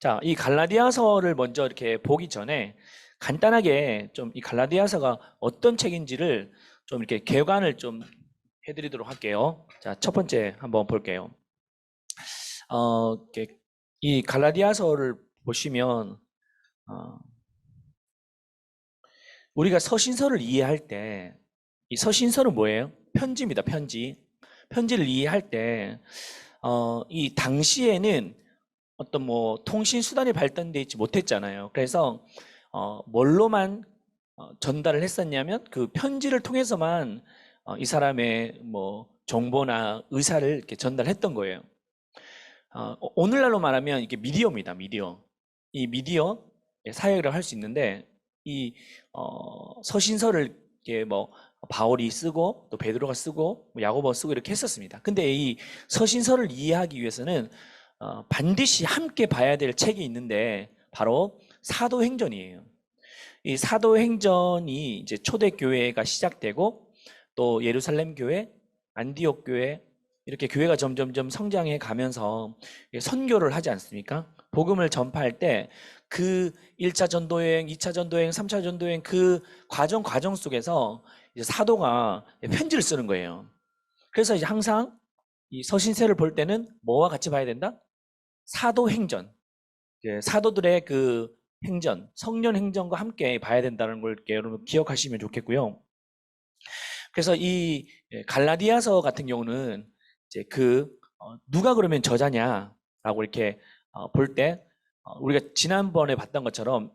자, 이 갈라디아서를 먼저 이렇게 보기 전에 간단하게 좀 이 갈라디아서가 어떤 책인지를 좀 이렇게 개관을 좀 해드리도록 할게요. 자, 첫 번째 한번 볼게요. 이 갈라디아서를 보시면 우리가 서신서를 이해할 때 이 서신서는 뭐예요? 편지입니다. 편지. 편지를 이해할 때 이 당시에는 어떤 뭐 통신 수단이 발달되어 있지 못했잖아요. 그래서 뭘로만 전달을 했었냐면 그 편지를 통해서만 이 사람의 뭐 정보나 의사를 이렇게 전달했던 거예요. 오늘날로 말하면 이게 미디어입니다. 미디어. 이 미디어 사역이라고 할 수 있는데 이 서신서를 이렇게 뭐 바울이 쓰고 또 베드로가 쓰고 뭐 야고보가 쓰고 이렇게 했었습니다. 근데 이 서신서를 이해하기 위해서는 반드시 함께 봐야 될 책이 있는데 바로 사도행전이에요. 이 사도행전이 이제 초대교회가 시작되고 또 예루살렘 교회, 안디옥 교회 이렇게 교회가 점점점 성장해 가면서 선교를 하지 않습니까? 복음을 전파할 때 그 1차 전도여행, 2차 전도여행, 3차 전도여행 그 과정 속에서 이제 사도가 편지를 쓰는 거예요. 그래서 이제 항상 이 서신서를 볼 때는 뭐와 같이 봐야 된다? 사도행전. 사도들의 그 행전, 성령 행전과 함께 봐야 된다는 걸 여러분 기억하시면 좋겠고요. 그래서 이 갈라디아서 같은 경우는 이제 누가 그러면 저자냐라고 이렇게 볼 때 우리가 지난번에 봤던 것처럼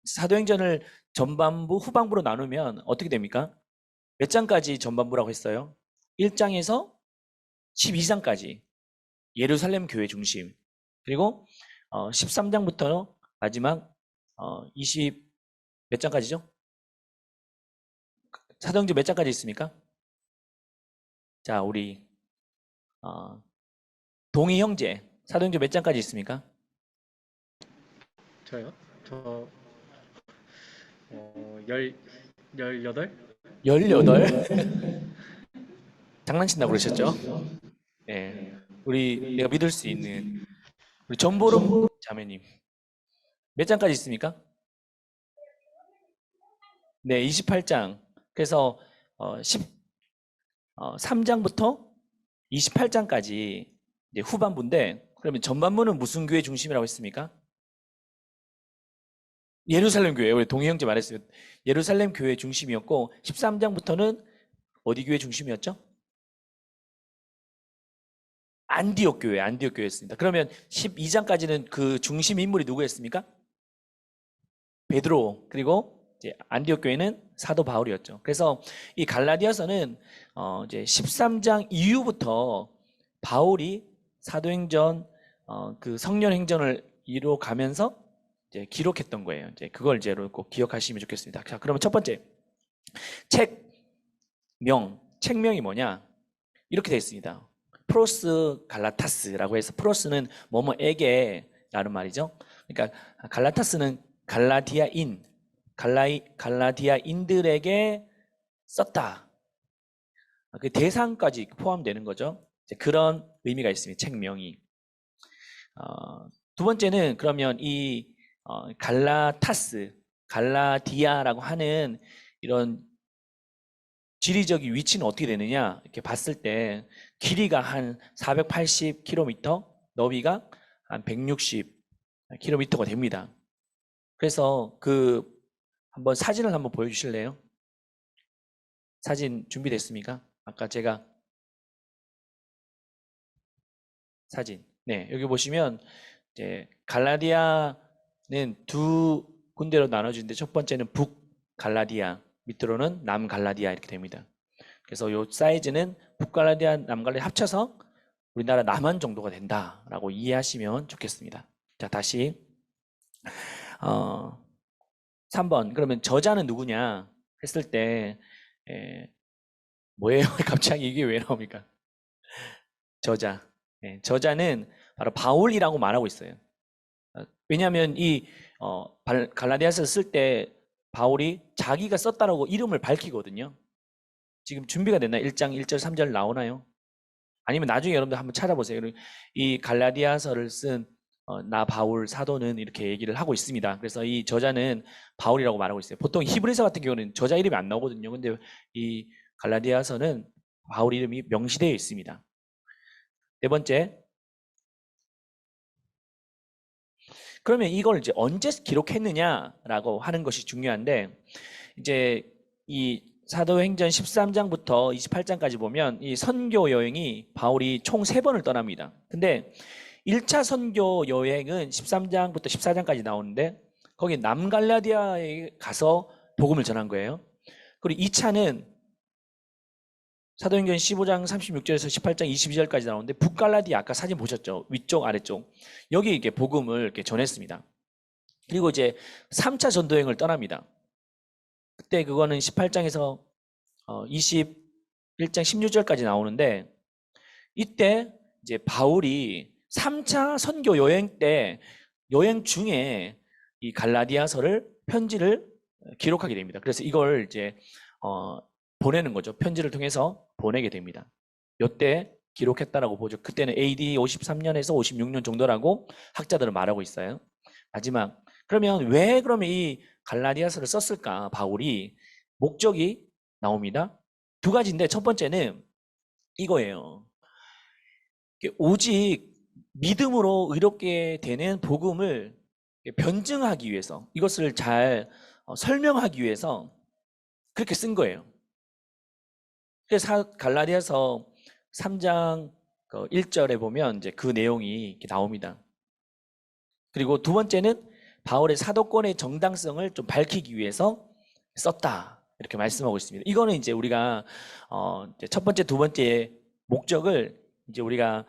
사도행전을 전반부, 후반부로 나누면 어떻게 됩니까? 몇 장까지 전반부라고 했어요? 1장에서 12장까지 예루살렘 교회 중심. 그리고 13장부터 마지막 20 몇 장까지죠? 사도행전 몇 장까지 있습니까? 자, 우리 동희 형제 사도행전 몇 장까지 있습니까? 저요? 저, 18? 18? 장난친다고 그러셨죠? 네. 내가 믿을 수 있는 우리 전보름 자매님 몇 장까지 있습니까? 네, 28장. 그래서 13장부터 28장까지 이제 후반부인데 그러면 전반부는 무슨 교회 중심이라고 했습니까? 예루살렘 교회. 우리 동희 형제 말했어요. 예루살렘 교회 중심이었고 13장부터는 어디 교회 중심이었죠? 안디옥 교회였습니다. 그러면 12장까지는 그 중심 인물이 누구였습니까? 베드로. 그리고 이제 안디옥 교회는 사도 바울이었죠. 그래서 이 갈라디아서는 이제 13장 이후부터 바울이 사도행전 그 성령 행전을 이뤄가면서 이제 기록했던 거예요. 이제 그걸 이제 꼭 기억하시면 좋겠습니다. 자, 그러면 첫 번째 책명이 뭐냐? 이렇게 되어 있습니다. 프로스 갈라타스라고 해서 프로스는 뭐뭐에게 라는 말이죠. 그러니까 갈라타스는 갈라디아인들에게 썼다. 그 대상까지 포함되는 거죠. 그런 의미가 있습니다. 책명이. 두 번째는 그러면 이 갈라타스, 갈라디아라고 하는 이런 지리적인 위치는 어떻게 되느냐 이렇게 봤을 때 길이가 한 480km, 너비가 한 160km가 됩니다. 그래서 한번 사진을 한번 보여주실래요? 사진 준비됐습니까? 아까 제가 사진. 네, 여기 보시면 이제 갈라디아는 두 군데로 나눠지는데 첫 번째는 북갈라디아, 밑으로는 남갈라디아 이렇게 됩니다. 그래서 이 사이즈는 북갈라디아, 남갈라디아 합쳐서 우리나라 남한 정도가 된다라고 이해하시면 좋겠습니다. 자, 다시 3번. 그러면 저자는 누구냐 했을 때 뭐예요? 갑자기 이게 왜 나옵니까? 저자. 저자는 바로 바울이라고 말하고 있어요. 왜냐하면 이 갈라디아서 쓸 때 바울이 자기가 썼다라고 이름을 밝히거든요. 지금 준비가 됐나요? 1장 1절 3절 나오나요? 아니면 나중에 여러분들 한번 찾아보세요. 이 갈라디아서를 쓴 나 바울 사도는 이렇게 얘기를 하고 있습니다. 그래서 이 저자는 바울이라고 말하고 있어요. 보통 히브리서 같은 경우는 저자 이름이 안 나오거든요. 근데 이 갈라디아서는 바울 이름이 명시되어 있습니다. 네 번째, 그러면 이걸 이제 언제 기록했느냐라고 하는 것이 중요한데, 이제 이 사도행전 13장부터 28장까지 보면 이 선교 여행이 바울이 총 3번을 떠납니다. 근데 1차 선교 여행은 13장부터 14장까지 나오는데 거기 남갈라디아에 가서 복음을 전한 거예요. 그리고 2차는 사도행전 15장 36절에서 18장 22절까지 나오는데 북갈라디아, 아까 사진 보셨죠? 위쪽 아래쪽 여기 이렇게 복음을 이렇게 전했습니다. 그리고 이제 3차 전도여행을 떠납니다. 그때 그거는 18장에서 21장 16절까지 나오는데 이때 이제 바울이 3차 선교 여행 때 여행 중에 이 갈라디아서를 편지를 기록하게 됩니다. 그래서 이걸 이제 보내는 거죠. 편지를 통해서 보내게 됩니다. 이때 기록했다라고 보죠. 그때는 AD 53년에서 56년 정도라고 학자들은 말하고 있어요. 마지막, 그러면 왜 그러면 이 갈라디아서를 썼을까? 바울이 목적이 나옵니다. 두 가지인데 첫 번째는 이거예요. 오직 믿음으로 의롭게 되는 복음을 변증하기 위해서, 이것을 잘 설명하기 위해서 그렇게 쓴 거예요. 그래서 갈라디아서 3장 1절에 보면 이제 그 내용이 이렇게 나옵니다. 그리고 두 번째는 바울의 사도권의 정당성을 좀 밝히기 위해서 썼다, 이렇게 말씀하고 있습니다. 이거는 이제 우리가 이제 첫 번째, 두 번째 목적을 이제 우리가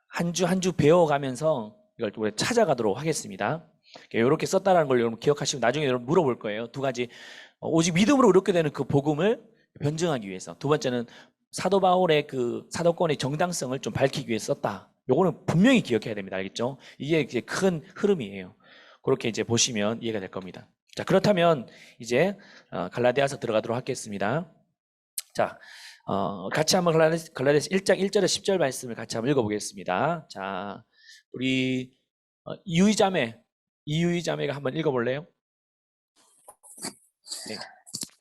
한 주 한 주 배워가면서 이걸 우리 찾아가도록 하겠습니다. 이렇게 썼다라는 걸 여러분 기억하시고 나중에 여러분 물어볼 거예요. 두 가지, 오직 믿음으로 이렇게 되는 그 복음을 변증하기 위해서, 두 번째는 사도 바울의 그 사도권의 정당성을 좀 밝히기 위해서 썼다. 요거는 분명히 기억해야 됩니다. 알겠죠? 이게 이제 큰 흐름이에요. 그렇게 이제 보시면 이해가 될 겁니다. 자, 그렇다면 이제 갈라디아서 들어가도록 하겠습니다. 자, 같이 한번 갈라디아서 1장 1절에 10절 말씀을 같이 한번 읽어보겠습니다. 자, 우리 이유희 자매가 한번 읽어볼래요? 네.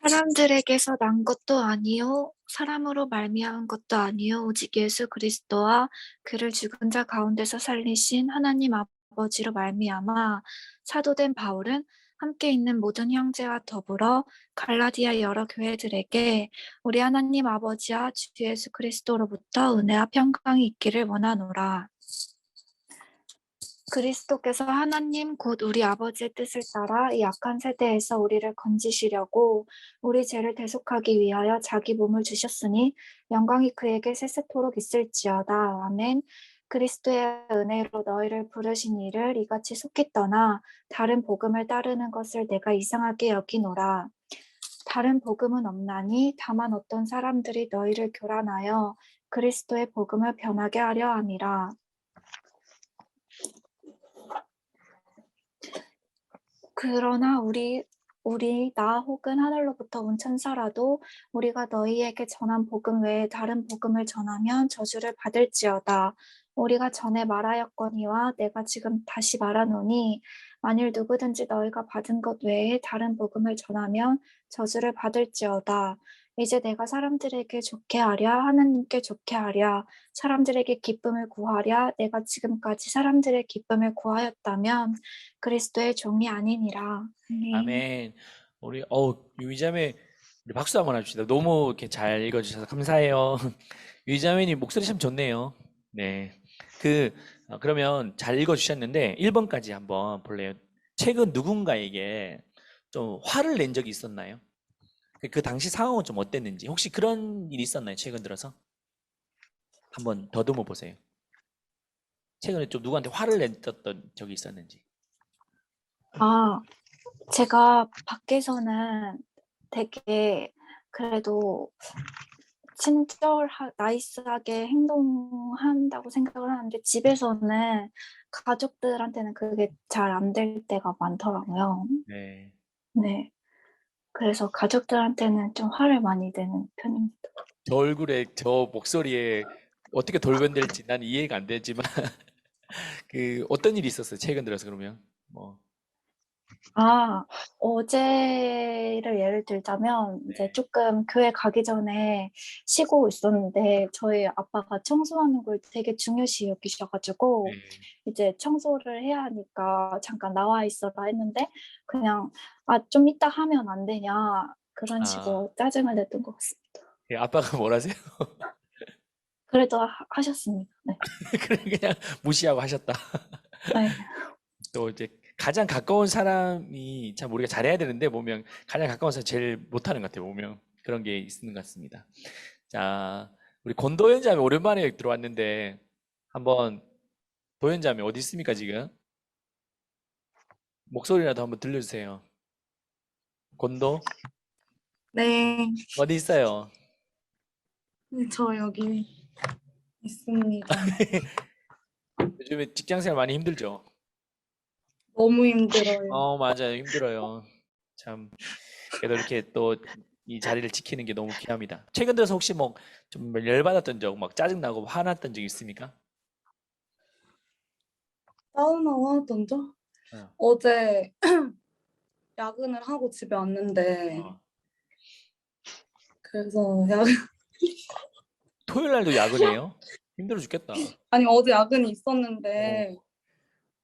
사람들에게서 난 것도 아니요 사람으로 말미암은 것도 아니요 오직 예수 그리스도와 그를 죽은 자 가운데서 살리신 하나님 아버지로 말미암아 사도된 바울은 함께 있는 모든 형제와 더불어 갈라디아 여러 교회들에게 우리 하나님 아버지와 주 예수 그리스도로부터 은혜와 평강이 있기를 원하노라. 그리스도께서 하나님 곧 우리 아버지의 뜻을 따라 이 악한 세대에서 우리를 건지시려고 우리 죄를 대속하기 위하여 자기 몸을 주셨으니 영광이 그에게 세세토록 있을지어다. 아멘. 그리스도의 은혜로 너희를 부르신 이를 이같이 속히 떠나 다른 복음을 따르는 것을 내가 이상하게 여기노라. 다른 복음은 없나니 다만 어떤 사람들이 너희를 교란하여 그리스도의 복음을 변하게 하려 함이라. 그러나 나 혹은 하늘로부터 온 천사라도 우리가 너희에게 전한 복음 외에 다른 복음을 전하면 저주를 받을지어다. 우리가 전에 말하였거니와 내가 지금 다시 말하노니 만일 누구든지 너희가 받은 것 외에 다른 복음을 전하면 저주를 받을지어다. 이제 내가 사람들에게 좋게 하랴 하나님께 좋게 하랴 사람들에게 기쁨을 구하랴 내가 지금까지 사람들의 기쁨을 구하였다면 그리스도의 종이 아니니라. 아멘. 우리 유이자매, 우리 박수 한번 해줍시다. 너무 이렇게 잘 읽어주셔서 감사해요. 유이자매님 목소리 참 좋네요. 네. 그러면 잘 읽어주셨는데 1번까지 한번 볼래요? 최근 누군가에게 좀 화를 낸 적이 있었나요? 그 당시 상황은 좀 어땠는지, 혹시 그런 일이 있었나요? 최근 들어서 한번 더듬어 보세요. 최근에 좀 누구한테 화를 냈던 적이 있었는지. 제가 밖에서는 되게 그래도 나이스하게 행동한다고 생각을 하는데 집에서는 가족들한테는 그게 잘 안 될 때가 많더라고요. 네. 네. 그래서 가족들한테는 좀 화를 많이 내는 편입니다. 저 얼굴에 저 목소리에 어떻게 돌변될지 난 이해가 안 되지만 그 어떤 일이 있었어요? 최근 들어서 그러면 뭐 아, 어제를 예를 들자면 이제 네. 조금 교회 가기 전에 쉬고 있었는데 저희 아빠가 청소하는 걸 되게 중요시 여기셔가지고 네. 이제 청소를 해야 하니까 잠깐 나와 있어라 했는데 그냥 좀 이따 하면 안 되냐 그런 아, 식으로 짜증을 냈던 것 같습니다. 예, 아빠가 뭐라세요? 그래도 하셨습니다. 네. 그냥 무시하고 하셨다. 네. 또 이제 가장 가까운 사람이 참 우리가 잘해야 되는데 보면 가장 가까운 사람이 제일 못하는 것 같아요. 보면 그런 게 있는 것 같습니다. 자, 우리 권도현자매 오랜만에 들어왔는데 한번 도현자매 어디 있습니까 지금? 목소리라도 한번 들려주세요. 권도 네, 어디 있어요? 저 여기 있습니다. 요즘에 직장생활 많이 힘들죠? 너무 힘들어요. 맞아요. 힘들어요. 참 그래도 이렇게 또 이 자리를 지키는 게 너무 귀합니다. 최근 들어서 혹시 뭐 좀 열받았던 적, 막 짜증나고 화났던 적 있습니까? 사우나 던져? 어. 어제 야근을 하고 집에 왔는데 어. 그래서 토요일 날도 야근해요? 힘들어 죽겠다. 아니 어제 야근이 어. 있었는데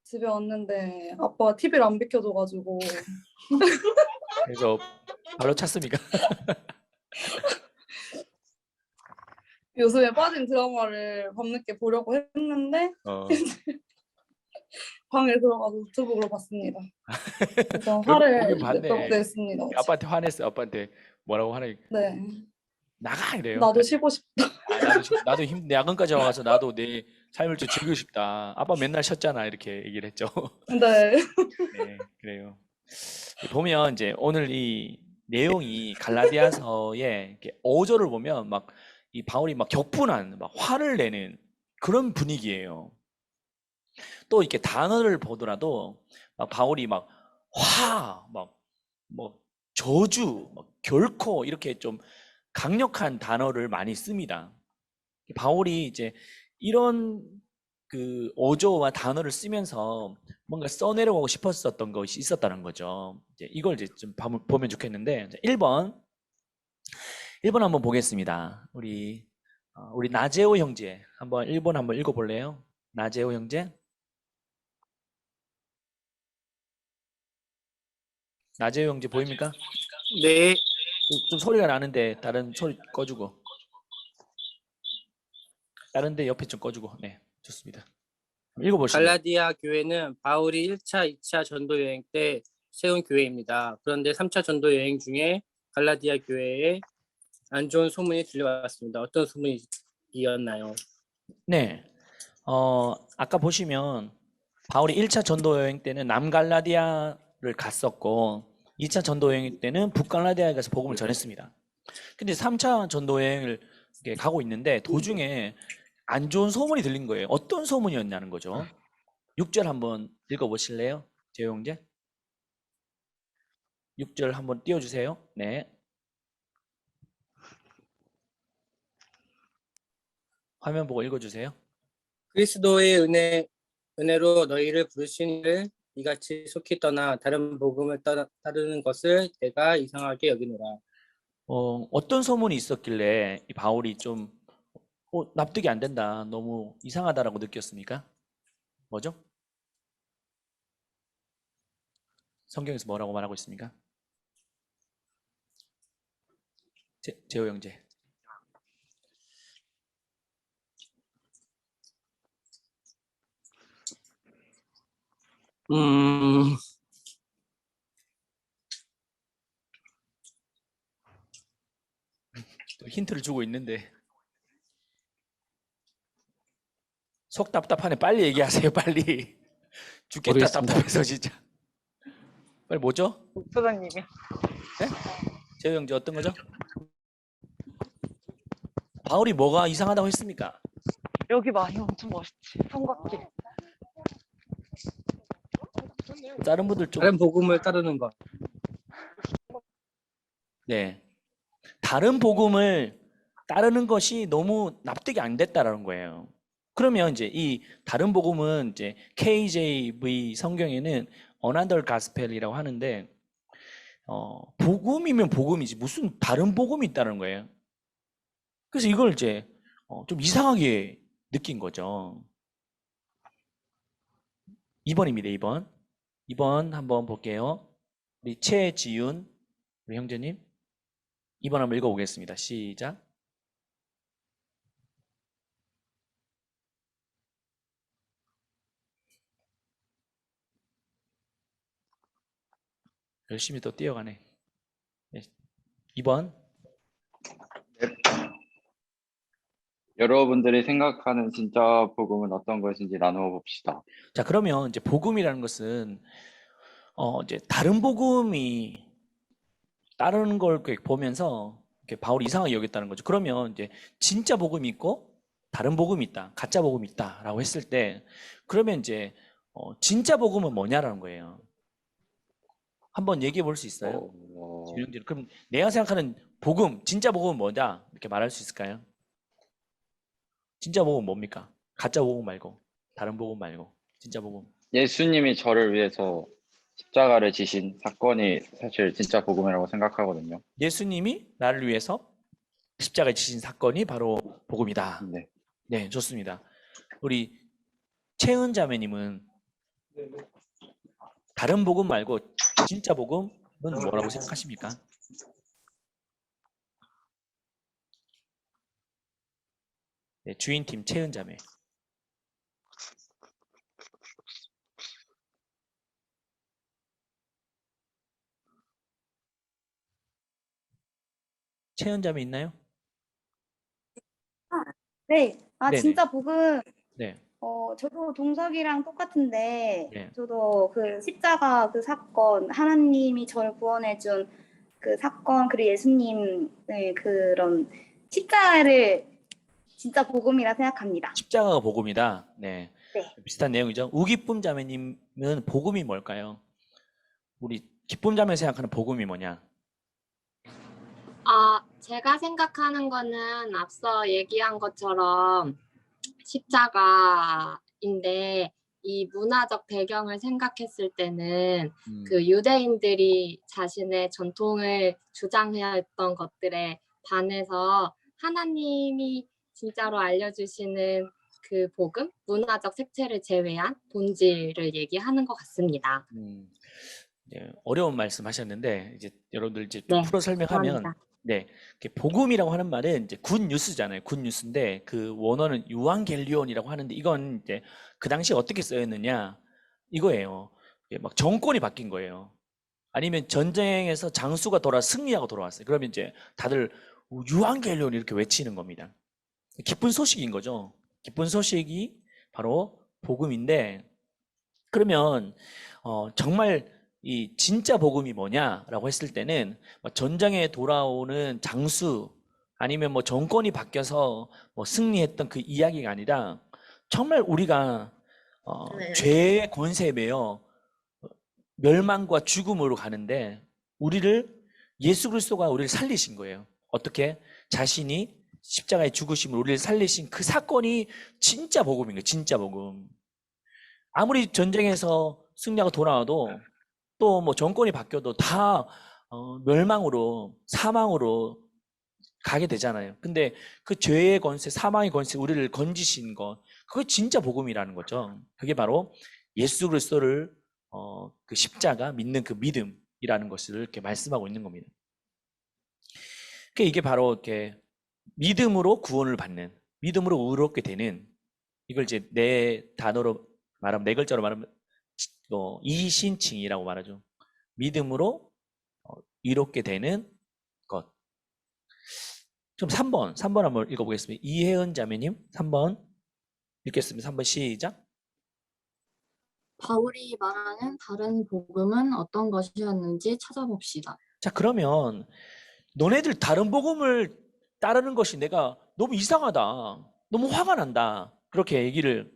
집에 왔는데 아빠가 TV를 안 비켜줘가지고 그래서 바로 찼습니까? 요즘에 빠진 드라마를 밤늦게 보려고 했는데 어. 방에 들어가서 노트북으로 봤습니다. 그래서 결국 화를 보긴 봤네. 냈습니다. 어제. 아빠한테 화냈어. 아빠한테 뭐라고 하나 네, 나가 이래요. 나도 쉬고 싶다. 나도 야근까지 와가서 나도 내 삶을 좀 즐기고 싶다. 아빠 맨날 쉬었잖아 이렇게 얘기를 했죠. 네, 네, 그래요. 보면 이제 오늘 이 내용이 갈라디아서의 이렇게 5절을 보면 막 이 바울이 막 격분한 막 화를 내는 그런 분위기예요. 또 이렇게 단어를 보더라도 막 바울이 막 화, 막 뭐 저주, 막 결코 이렇게 좀 강력한 단어를 많이 씁니다. 바울이 이제 이런 그 어조와 단어를 쓰면서 뭔가 써내려가고 싶었었던 것이 있었다는 거죠. 이제 이걸 이제 좀 보면 좋겠는데 1번 한번 보겠습니다. 우리 나재호 형제 한번 1번 한번 읽어볼래요? 나재호 형제? 나재호 형제 보입니까? 네, 좀 소리가 나는데 다른 소리 꺼주고 다른데 옆에 좀 꺼주고 네 좋습니다. 읽어보실래요? 갈라디아 교회는 바울이 1차, 2차 전도 여행 때 세운 교회입니다. 그런데 3차 전도 여행 중에 갈라디아 교회에 안 좋은 소문이 들려왔습니다. 어떤 소문이었나요? 네. 아까 보시면 바울이 1차 전도 여행 때는 남갈라디아를 갔었고 2차 전도 여행 때는 북갈라디아에 가서 복음을 전했습니다. 근데 3차 전도 여행을 이렇게 가고 있는데 도중에 안 좋은 소문이 들린 거예요. 어떤 소문이었냐는 거죠. 6절 한번 읽어보실래요? 재호 형제? 6절 한번 띄워주세요. 네. 화면 보고 읽어주세요. 그리스도의 은혜로 너희를 부르신 이를 이같이 속히 떠나 다른 복음을 따르는 것을 내가 이상하게 여기노라. 어떤 소문이 있었길래 이 바울이 좀 납득이 안 된다. 너무 이상하다라고 느꼈습니까? 뭐죠? 성경에서 뭐라고 말하고 있습니까? 재호 형제. 음, 또 힌트를 주고 있는데 속 답답하네. 빨리 얘기하세요. 빨리. 죽겠다 모르겠습니다. 답답해서 진짜. 빨리 뭐죠? 소장님이 네? 재호 형제 어떤 거죠? 바울이 뭐가 이상하다고 했습니까? 여기 많이 엄청 멋있지 삼각길. 다른 분들 좀 다른 복음을 따르는 것. 네. 다른 복음을 따르는 것이 너무 납득이 안 됐다라는 거예요. 그러면 이제 이 다른 복음은 이제 KJV 성경에는 Another Gospel이라고 하는데 복음이면 복음이지 무슨 다른 복음이 있다는 거예요. 그래서 이걸 이제 좀 이상하게 느낀 거죠. 2번입니다. 2번. 2번 한번 볼게요. 우리 최지윤 우리 형제님 2번 한번 읽어보겠습니다. 시작. 열심히 또 뛰어가네. 네. 2번. 여러분들이 생각하는 진짜 복음은 어떤 것인지 나누어 봅시다. 자, 그러면 이제 복음이라는 것은 이제 다른 복음이 따르는 걸 이렇게 보면서 이렇게 바울이 이상하게 여겼다는 거죠. 그러면 이제 진짜 복음이 있고 다른 복음이 있다, 가짜 복음이 있다라고 했을 때 그러면 이제 진짜 복음은 뭐냐라는 거예요. 한번 얘기해 볼 수 있어요? 지윤 그럼 내가 생각하는 복음, 진짜 복음은 뭐냐 이렇게 말할 수 있을까요? 진짜 복음은 뭡니까? 가짜 복음 말고 다른 복음 말고 진짜 복음. 예수님이 저를 위해서 십자가를 지신 사건이 사실 진짜 복음이라고 생각하거든요. 예수님이 나를 위해서 십자가에 지신 사건이 바로 복음이다. 네. 네, 좋습니다. 우리 채은 자매님은 다른 복음 말고 진짜 복음은 뭐라고 생각하십니까? 네, 주인팀 채은 자매. 채은 자매 있나요? 네. 네네. 진짜 복음, 네. 저도 동석이랑 똑같은데, 네. 저도 그 십자가 그 사건, 하나님이 저를 구원해준 그 사건, 그리고 예수님의 그런 십자가를 진짜 복음이라 생각합니다. 십자가가 복음이다. 네. 네. 비슷한 내용이죠. 우기쁨 자매님은 복음이 뭘까요? 우리 기쁨 자매 생각하는 복음이 뭐냐? 제가 생각하는 거는 앞서 얘기한 것처럼 십자가인데 이 문화적 배경을 생각했을 때는 그 유대인들이 자신의 전통을 주장해왔던 것들에 반해서 하나님이 진짜로 알려주시는 그 복음, 문화적 색채를 제외한 본질을 얘기하는 것 같습니다. 네, 어려운 말씀 하셨는데 이제 여러분들 이제 네, 풀어 설명하면 죄송합니다. 네, 복음이라고 하는 말은 이제 굿 뉴스잖아요. 굿 뉴스인데 그 원어는 유앙겔리온이라고 하는데 이건 이제 그 당시에 어떻게 쓰였느냐 이거예요. 이게 막 정권이 바뀐 거예요. 아니면 전쟁에서 장수가 승리하고 돌아왔어요. 그러면 이제 다들 유앙겔리온 이렇게 외치는 겁니다. 기쁜 소식인 거죠. 기쁜 소식이 바로 복음인데 그러면 정말 이 진짜 복음이 뭐냐라고 했을 때는 전장에 돌아오는 장수 아니면 뭐 정권이 바뀌어서 뭐 승리했던 그 이야기가 아니라 정말 우리가 죄의 권세에 매여 멸망과 죽음으로 가는데 예수 그리스도가 우리를 살리신 거예요. 어떻게? 자신이 십자가에 죽으심으로 우리를 살리신 그 사건이 진짜 복음인 거예요. 진짜 복음. 아무리 전쟁에서 승리하고 돌아와도 또 뭐 정권이 바뀌어도 다 멸망으로 사망으로 가게 되잖아요. 근데 그 죄의 권세, 사망의 권세 우리를 건지신 것 그게 진짜 복음이라는 거죠. 그게 바로 예수 그리스도를 그 십자가 믿는 그 믿음이라는 것을 이렇게 말씀하고 있는 겁니다. 그러니까 이게 바로 이렇게 믿음으로 구원을 받는, 믿음으로 의롭게 되는 이걸 이제 네 단어로 말하면 네 글자로 말하면 이신칭이라고 말하죠. 믿음으로 의롭게 되는 것. 그럼 3번 한번 읽어보겠습니다. 이혜은 자매님 3번 읽겠습니다. 3번 시작. 바울이 말하는 다른 복음은 어떤 것이었는지 찾아봅시다. 자, 그러면 너네들 다른 복음을 따르는 것이 내가 너무 이상하다. 너무 화가 난다. 그렇게 얘기를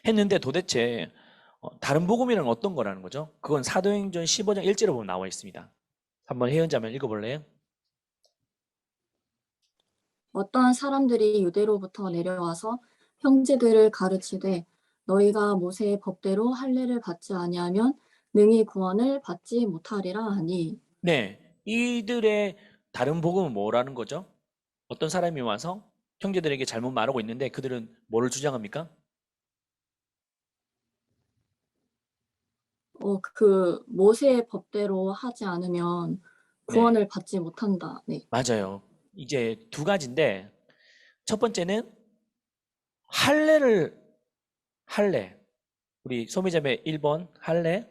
했는데 도대체 다른 복음이란 어떤 거라는 거죠? 그건 사도행전 15장 1절에 보면 나와 있습니다. 한번 혜연 자매 읽어볼래요? 어떤 사람들이 유대로부터 내려와서 형제들을 가르치되 너희가 모세의 법대로 할례를 받지 아니하면 능히 구원을 받지 못하리라 하니. 네, 이들의 다른 복음은 뭐라는 거죠? 어떤 사람이 와서 형제들에게 잘못 말하고 있는데 그들은 뭐를 주장합니까? 그 모세의 법대로 하지 않으면 네, 구원을 받지 못한다. 네. 맞아요. 이제 두 가지인데 첫 번째는 할례. 우리 소미자매 1번 할례.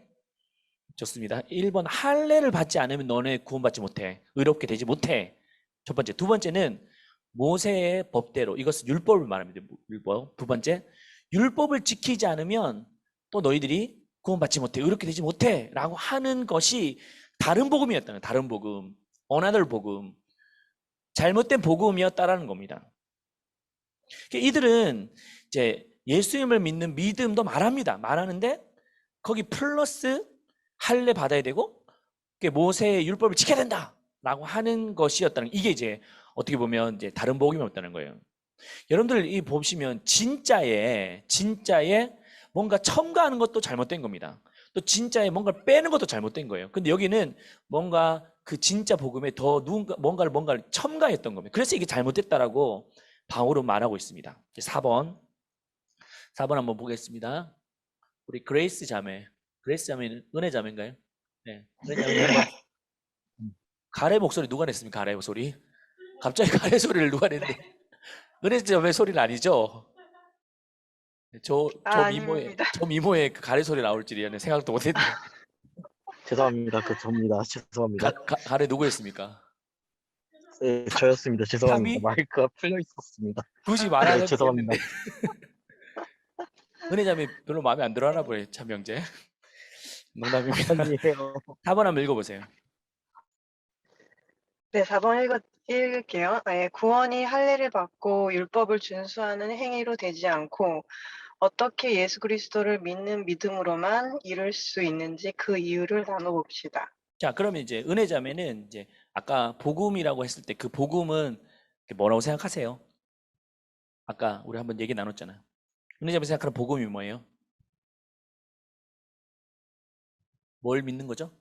좋습니다. 1번 할례를 받지 않으면 너네 구원받지 못해. 의롭게 되지 못해. 첫 번째. 두 번째는 모세의 법대로, 이것은 율법을 말합니다. 율법. 두 번째, 율법을 지키지 않으면 또 너희들이 구원받지 못해. 의롭게 되지 못해. 라고 하는 것이 다른 복음이었다는 거예요. 다른 복음. 어나들 복음. 잘못된 복음이었다라는 겁니다. 이들은 이제 예수님을 믿는 믿음도 말합니다. 말하는데 거기 플러스 할례 받아야 되고 모세의 율법을 지켜야 된다라고 하는 것이었다는, 이게 이제 어떻게 보면 이제 다른 복음이었다는 거예요. 여러분들 이 보시면 진짜에 뭔가 첨가하는 것도 잘못된 겁니다. 또 진짜에 뭔가를 빼는 것도 잘못된 거예요. 근데 여기는 뭔가 그 진짜 복음에 더 뭔가를 첨가했던 겁니다. 그래서 이게 잘못됐다라고 바울은 말하고 있습니다. 4번 한번 보겠습니다. 우리 그레이스 자매는 은혜 자매인가요? 네, 은혜 자매 한번. 가래 목소리 누가 냈습니까? 가래 목소리. 갑자기 가래 소리를 누가 냈는데 은혜 자매 소리는 아니죠? 저 아닙니다. 미모의 그 가래 소리 나올 줄이야 생각도 못했네. 죄송합니다. 접니다. 죄송합니다. 가래 누구였습니까? 네, 저였습니다. 죄송합니다. 탐이? 마이크가 풀려 있었습니다. 굳이 말하는 네, 죄송합니다. 은혜 자매 별로 마음에 안 들어 하나 보네. 참 형제. 농담입니다. 아니에요. 4번 한번 읽어보세요. 네, 4번 읽을게요. 네, 구원이 할례를 받고 율법을 준수하는 행위로 되지 않고 어떻게 예수 그리스도를 믿는 믿음으로만 이룰 수 있는지 그 이유를 나눠봅시다. 자, 그러면 이제 은혜 자매는 이제 아까 복음이라고 했을 때 그 복음은 뭐라고 생각하세요? 아까 우리 한번 얘기 나눴잖아요. 은혜 자매 생각하는 복음이 뭐예요? 뭘 믿는 거죠?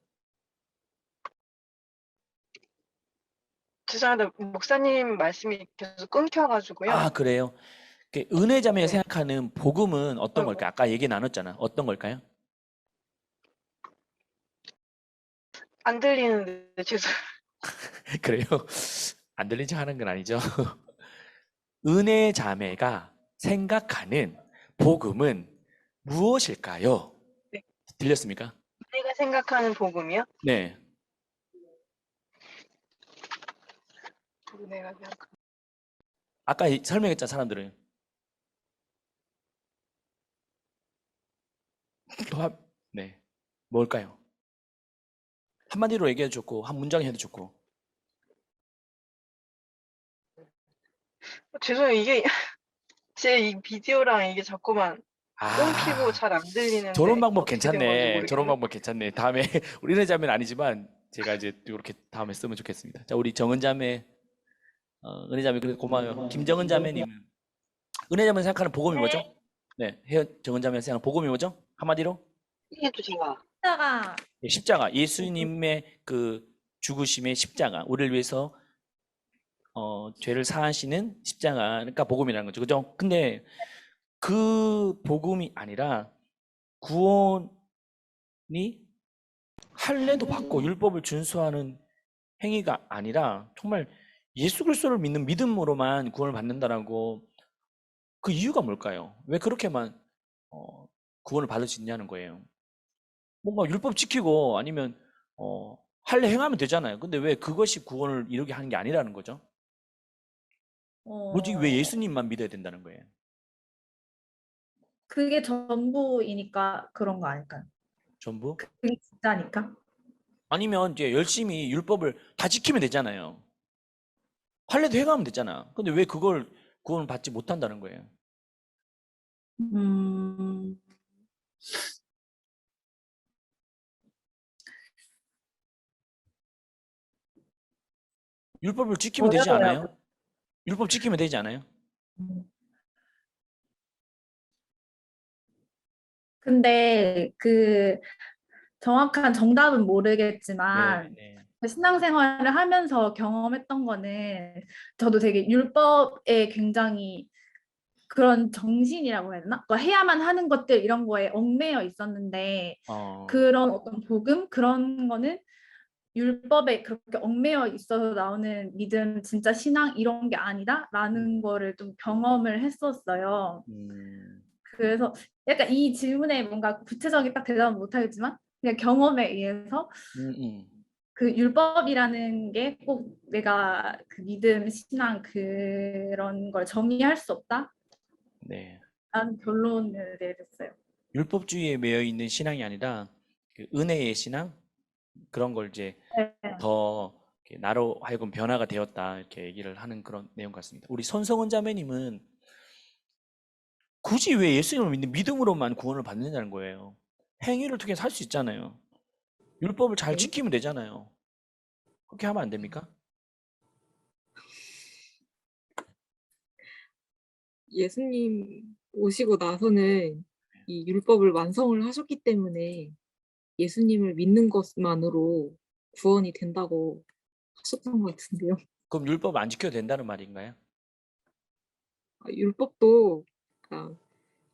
죄송한데 목사님 말씀이 계속 끊겨가지고요. 아, 그래요? 은혜 자매가 네. 생각하는 복음은 어떤 아이고. 걸까요? 아까 얘기 나눴잖아. 어떤 걸까요? 안 들리는데 죄송. 그래요? 안 들린 척 하는 건 아니죠? 은혜 자매가 생각하는 복음은 무엇일까요? 네. 들렸습니까? 내가 생각하는 복음이요? 네. 내가 생각. 아까 설명했잖아, 사람들은. 네. 뭘까요? 한마디로 얘기해도 좋고, 한 문장에 해도 좋고. 죄송해요. 이게 제 이 비디오랑 이게 자꾸만 끊기고 잘 안 들리는데 저런 방법 어떻게 된 건지 괜찮네. 모르겠네. 저런 방법 괜찮네. 다음에 우리는 자매는 아니지만 제가 이제 이렇게 다음에 쓰면 좋겠습니다. 자, 우리 정은 자매, 은혜 자매 그래도 고마워요. 김정은 자매님은 은혜 자매 생각하는 복음이 뭐죠? 네, 정은 자매 생각하는 복음이 뭐죠? 한마디로 십자가. 예, 십자가. 예수님의 그 죽으심의 십자가, 우리를 위해서 죄를 사하시는 십자가, 그러니까 복음이라는 거죠, 그죠? 근데 그 복음이 아니라 구원이 할례도 받고 율법을 준수하는 행위가 아니라 정말 예수 그리스도를 믿는 믿음으로만 구원을 받는다라고, 그 이유가 뭘까요? 왜 그렇게만 구원을 받을 수 있냐는 거예요. 뭔가 율법 지키고 아니면 할례 행하면 되잖아요. 근데 왜 그것이 구원을 이루게 하는 게 아니라는 거죠? 오직 왜 예수님만 믿어야 된다는 거예요? 그게 전부이니까 그런 거 아닐까요? 전부? 그게 진짜니까. 아니면 이제 열심히 율법을 다 지키면 되잖아요. 할례도 행하면 되잖아. 근데 왜 그걸 구원을 받지 못한다는 거예요? 율법을 지키면 되지 않아요? 율법 지키면 되지 않아요? 근데 그 정확한 정답은 네, 모르겠지만 네. 그 신앙생활을 하면서 경험했던 거는 저도 되게 율법에 굉장히 그런 정신이라고 해야 되나? 그러니까 해야만 하는 것들 이런 거에 얽매여 있었는데 어, 그런 어떤 복음 그런 거는 율법에 그렇게 얽매여 있어서 나오는 믿음, 진짜 신앙 이런 게 아니다라는 거를 좀 경험을 했었어요. 그래서 약간 이 질문에 뭔가 구체적인 딱 대답은 못하겠지만 그냥 경험에 의해서 음. 그 율법이라는 게 꼭 내가 그 믿음, 신앙 그런 걸 정의할 수 없다라는 네. 결론을 내렸어요. 율법주의에 매여 있는 신앙이 아니라 그 은혜의 신앙 그런 걸 이제 네. 더 이렇게 나로 하여금 변화가 되었다 이렇게 얘기를 하는 그런 내용 같습니다. 우리 손성원 자매님은 굳이 왜 예수님을 믿는 믿음으로만 구원을 받는다는 거예요. 행위를 통해 살 수 있잖아요. 율법을 잘 네. 지키면 되잖아요. 그렇게 하면 안 됩니까? 예수님 오시고 나서는 이 율법을 완성을 하셨기 때문에 예수님을 믿는 것만으로 구원이 된다고 하셨던 것 같은데요. 그럼 율법 안 지켜도 된다는 말인가요? 율법도 그러니까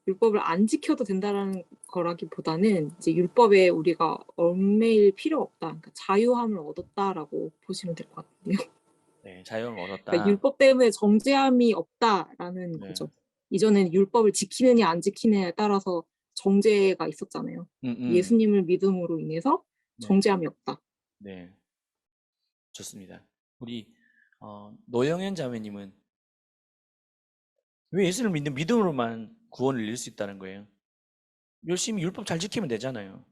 율법을 안 지켜도 된다라는 거라기보다는 이제 율법에 우리가 얽매일 필요 없다. 그러니까 자유함을 얻었다라고 보시면 될 것 같은데요. 네, 자유를 얻었다. 그러니까 율법 때문에 정죄함이 없다라는 네. 거죠. 이전에는 율법을 지키느냐 안 지키느냐에 따라서 정죄가 있었잖아요. 예수님을 믿음으로 인해서 네. 정죄함이 없다. 네, 좋습니다. 우리 노영현 자매님은 왜 예수를 믿는 믿음으로만 구원을 잃을 수 있다는 거예요? 열심히 율법 잘 지키면 되잖아요.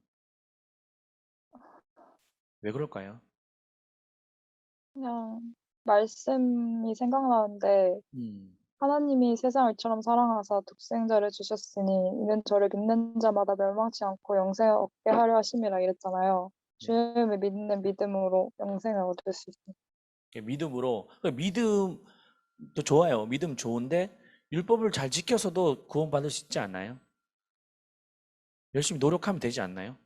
왜 그럴까요? 그냥 말씀이 생각나는데 하나님이 세상을 이처럼 사랑하사 독생자를 주셨으니 이는 저를 믿는 자마다 멸망치 않고 영생을 얻게 하려 하심이라 이랬잖아요. 주님을 믿는 믿음으로 영생을 얻을 수 있습니다. 믿음으로 믿음도 좋아요. 믿음 좋은데 율법을 잘 지켜서도 구원받을 수 있지 않나요? 열심히 노력하면 되지 않나요?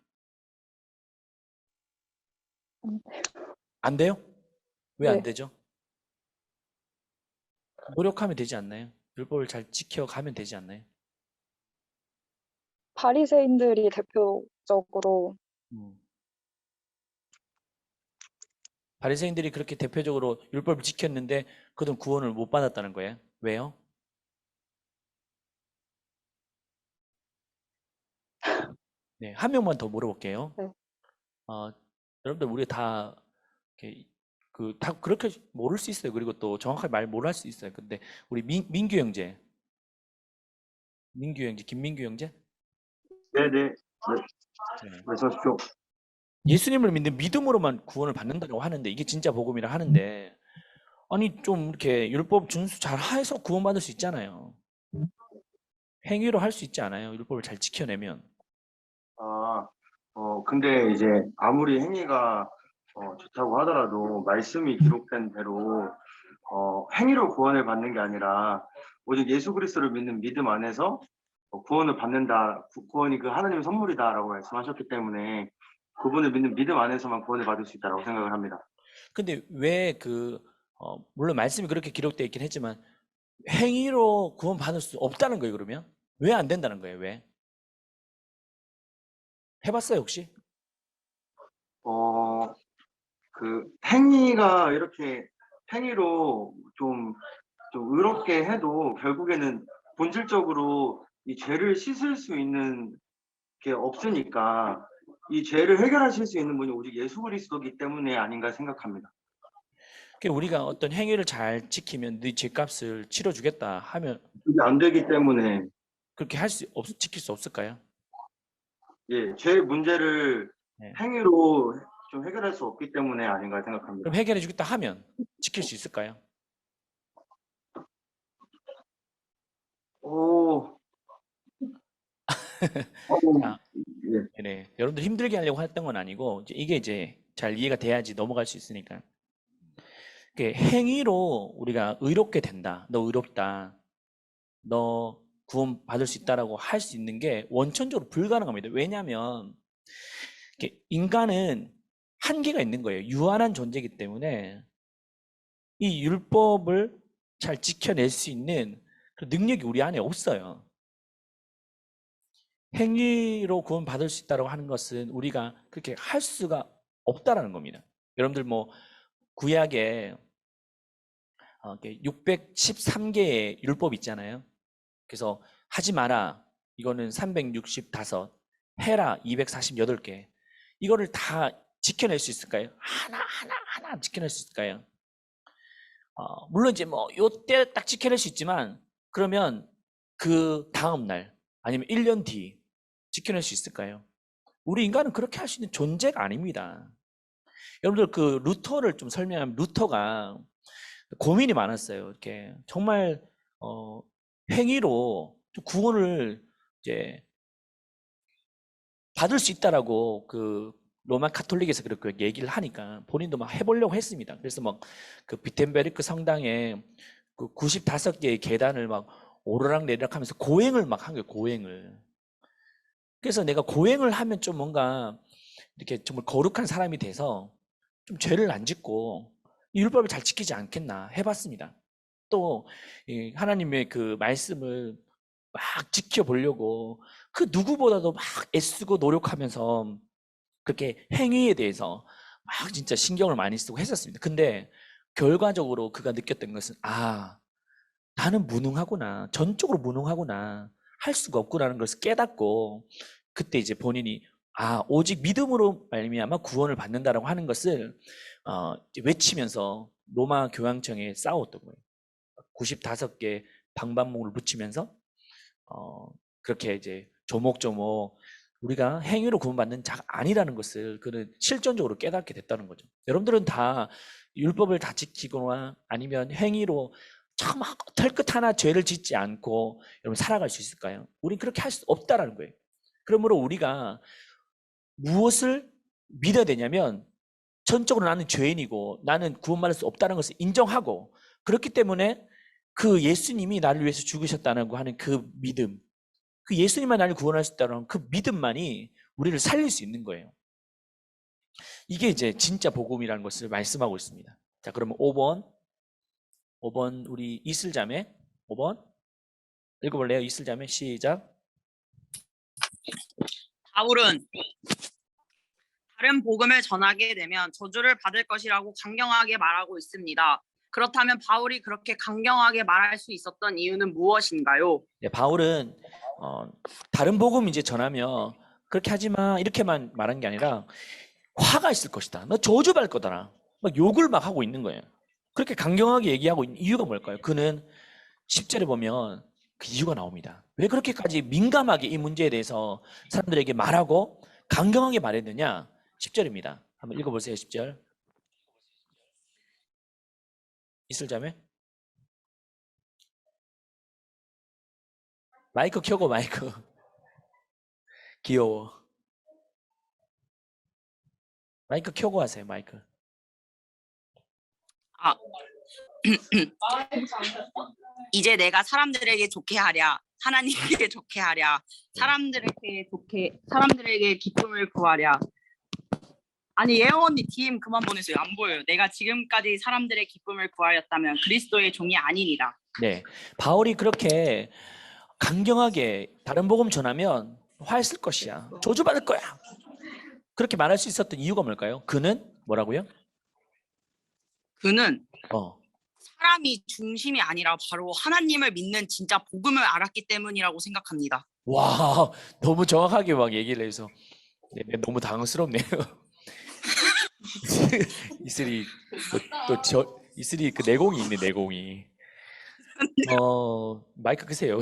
안 돼요? 왜 안 네. 되죠? 노력하면 되지 않나요? 율법을 잘 지켜가면 되지 않나요? 바리새인들이 대표적으로 바리새인들이 그렇게 대표적으로 율법을 지켰는데 그들은 구원을 못 받았다는 거예요. 왜요? 네, 한 명만 더 물어볼게요. 네. 여러분들 우리 다 이렇게 다 그렇게 모를 수 있어요. 그리고 또 정확하게 말 못 할 수 있어요. 근데 우리 민규 형제, 김민규 형제? 네네. 네. 어서 오십시오. 예수님을 믿는 믿음으로만 구원을 받는다고 하는데 이게 진짜 복음이라 하는데 아니 좀 이렇게 율법 준수 잘 해서 구원받을 수 있잖아요. 행위로 할 수 있지 않아요? 율법을 잘 지켜내면. 근데 이제 아무리 행위가 좋다고 하더라도 말씀이 기록된 대로 행위로 구원을 받는 게 아니라 오직 예수 그리스도를 믿는 믿음 안에서 구원을 받는다. 구원이 그 하나님의 선물이다라고 말씀하셨기 때문에 그분을 믿는 믿음 안에서만 구원을 받을 수 있다고 생각을 합니다. 근데 왜 물론 말씀이 그렇게 기록되어 있긴 했지만 행위로 구원받을 수 없다는 거예요, 그러면? 왜 안 된다는 거예요, 왜? 해봤어요, 혹시? 그 행위가 이렇게 행위로 좀 의롭게 해도 결국에는 본질적으로 이 죄를 씻을 수 있는 게 없으니까 이 죄를 해결하실 수 있는 분이 오직 예수 그리스도이기 때문에 아닌가 생각합니다. 우리가 어떤 행위를 잘 지키면 네 죄값을 치러주겠다 하면 그게 안 되기 때문에 그렇게 지킬 수 없을까요? 예, 죄 문제를 행위로 좀 해결할 수 없기 때문에 아닌가 생각합니다. 그럼 해결해 주겠다 하면 지킬 수 있을까요? 자, 네. 여러분들 힘들게 하려고 했던 건 아니고 이게 이제 잘 이해가 돼야지 넘어갈 수 있으니까. 행위로 우리가 의롭게 된다. 너 의롭다. 너 구원받을 수 있다라고 할 수 있는 게 원천적으로 불가능합니다. 왜냐하면 인간은 한계가 있는 거예요. 유한한 존재이기 때문에 이 율법을 잘 지켜낼 수 있는 그 능력이 우리 안에 없어요. 행위로 구원받을 수 있다고 하는 것은 우리가 그렇게 할 수가 없다라는 겁니다. 여러분들 뭐 구약에 613개의 율법 있잖아요. 그래서 하지 마라 이거는 365, 해라 248개. 이거를 다 지켜낼 수 있을까요? 하나 지켜낼 수 있을까요? 물론 이제 뭐 요때 딱 지켜낼 수 있지만 그러면 그 다음 날 아니면 1년 뒤 지켜낼 수 있을까요? 우리 인간은 그렇게 할 수 있는 존재가 아닙니다. 여러분들 그 루터를 좀 설명하면 루터가 고민이 많았어요. 이렇게 정말 행위로 구원을 이제 받을 수 있다라고 그 로마 카톨릭에서 그렇게 얘기를 하니까 본인도 막 해보려고 했습니다. 그래서 막 그 비텐베르크 성당에 그 95개의 계단을 막 오르락 내리락 하면서 고행을 막 한 거예요. 고행을. 그래서 내가 고행을 하면 좀 뭔가 이렇게 정말 거룩한 사람이 돼서 좀 죄를 안 짓고 율법을 잘 지키지 않겠나 해봤습니다. 또 하나님의 그 말씀을 막 지켜보려고 그 누구보다도 막 애쓰고 노력하면서 그렇게 행위에 대해서 막 진짜 신경을 많이 쓰고 했었습니다. 근데 결과적으로 그가 느꼈던 것은 나는 무능하구나. 전적으로 무능하구나. 할 수가 없구나라는 것을 깨닫고 그때 이제 본인이 오직 믿음으로 말미암아 구원을 받는다라고 하는 것을 외치면서 로마 교황청에 싸웠던 거예요. 95개 방반목을 붙이면서 그렇게 이제 조목조목 우리가 행위로 구원받는 자가 아니라는 것을 그는 실전적으로 깨닫게 됐다는 거죠. 여러분들은 다 율법을 다 지키거나 아니면 행위로 참 털끝 하나 죄를 짓지 않고 여러분 살아갈 수 있을까요? 우린 그렇게 할 수 없다라는 거예요. 그러므로 우리가 무엇을 믿어야 되냐면 전적으로 나는 죄인이고 나는 구원받을 수 없다는 것을 인정하고 그렇기 때문에 그 예수님이 나를 위해서 죽으셨다고 하는 그 믿음, 그 예수님만 나를 구원할 수 있다는 그 믿음만이 우리를 살릴 수 있는 거예요. 이게 이제 진짜 복음이라는 것을 말씀하고 있습니다. 자, 그러면 5번 우리 이슬자매 5번 읽어볼래요? 이슬자매 시작. 바울은 다른 복음을 전하게 되면 저주를 받을 것이라고 강경하게 말하고 있습니다. 그렇다면 바울이 그렇게 강경하게 말할 수 있었던 이유는 무엇인가요? 네, 바울은 다른 복음 이제 전하면 그렇게 하지 마 이렇게만 말한 게 아니라 화가 있을 것이다. 너 저주받을 거다. 막 욕을 막 하고 있는 거예요. 그렇게 강경하게 얘기하고 있는 이유가 뭘까요? 그는 10절에 보면 그 이유가 나옵니다. 왜 그렇게까지 민감하게 이 문제에 대해서 사람들에게 말하고 강경하게 말했느냐? 10절입니다. 한번 읽어보세요. 10절. 이슬자매? 마이크 켜고 마이크. 귀여워. 마이크 켜고 하세요. 마이크. 이제 내가 사람들에게 좋게 하랴, 하나님께 좋게 하랴, 사람들에게 기쁨을 구하랴. 아니 예영 언니 DM 그만 보내세요. 안 보여요. 내가 지금까지 사람들의 기쁨을 구하였다면 그리스도의 종이 아니니라. 네, 바울이 그렇게 강경하게 다른 복음 전하면 화했을 것이야. 저주받을 거야. 그렇게 말할 수 있었던 이유가 뭘까요? 그는 뭐라고요? 그는 사람이 중심이 아니라 바로 하나님을 믿는 진짜 복음을 알았기 때문이라고 생각합니다. 와, 너무 정확하게 막 얘기를 해서 너무 당황스럽네요. 이슬이 이슬이 그 내공이 있네. 내공이. 마이크 끄세요.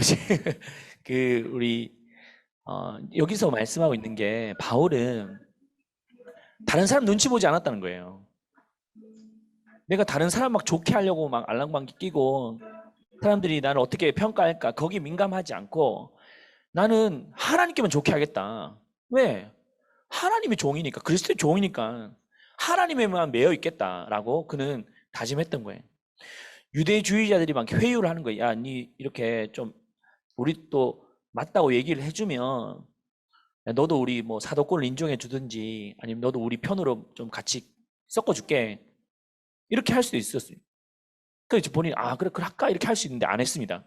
그 우리 여기서 말씀하고 있는 게 바울은 다른 사람 눈치 보지 않았다는 거예요. 내가 다른 사람 막 좋게 하려고 막 알랑방귀 끼고 사람들이 나를 어떻게 평가할까 거기 민감하지 않고 나는 하나님께만 좋게 하겠다. 왜? 하나님의 종이니까, 그리스도의 종이니까 하나님에만 매여 있겠다라고 그는 다짐했던 거예요. 유대주의자들이 막 회유를 하는 거예요. 야, 니 이렇게 좀 우리 또 맞다고 얘기를 해주면 야, 너도 우리 뭐 사도권을 인정해 주든지 아니면 너도 우리 편으로 좀 같이 섞어줄게. 이렇게 할 수도 있었어요. 그래서 본인이 그래 할까 이렇게 할 수 있는데 안 했습니다.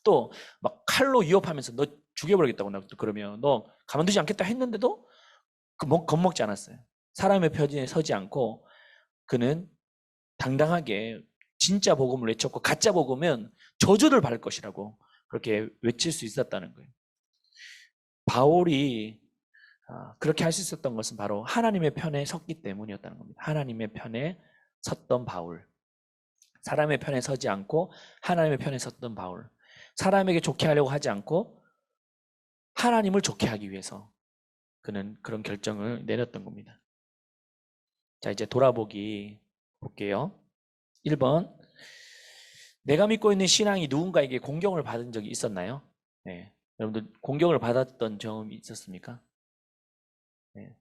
또 막 칼로 위협하면서 너 죽여버리겠다고 나 또 그러면 너 가만두지 않겠다 했는데도 겁먹지 않았어요. 사람의 편에 서지 않고 그는 당당하게 진짜 복음을 외쳤고 가짜 복음은 저주를 받을 것이라고 그렇게 외칠 수 있었다는 거예요. 바울이 그렇게 할 수 있었던 것은 바로 하나님의 편에 섰기 때문이었다는 겁니다. 하나님의 편에 섰던 바울. 사람의 편에 서지 않고 하나님의 편에 섰던 바울. 사람에게 좋게 하려고 하지 않고 하나님을 좋게 하기 위해서 그는 그런 결정을 내렸던 겁니다. 자, 이제 돌아보기 볼게요. 1번. 내가 믿고 있는 신앙이 누군가에게 공경을 받은 적이 있었나요? 네. 여러분들 공경을 받았던 경험이 있었습니까? 네.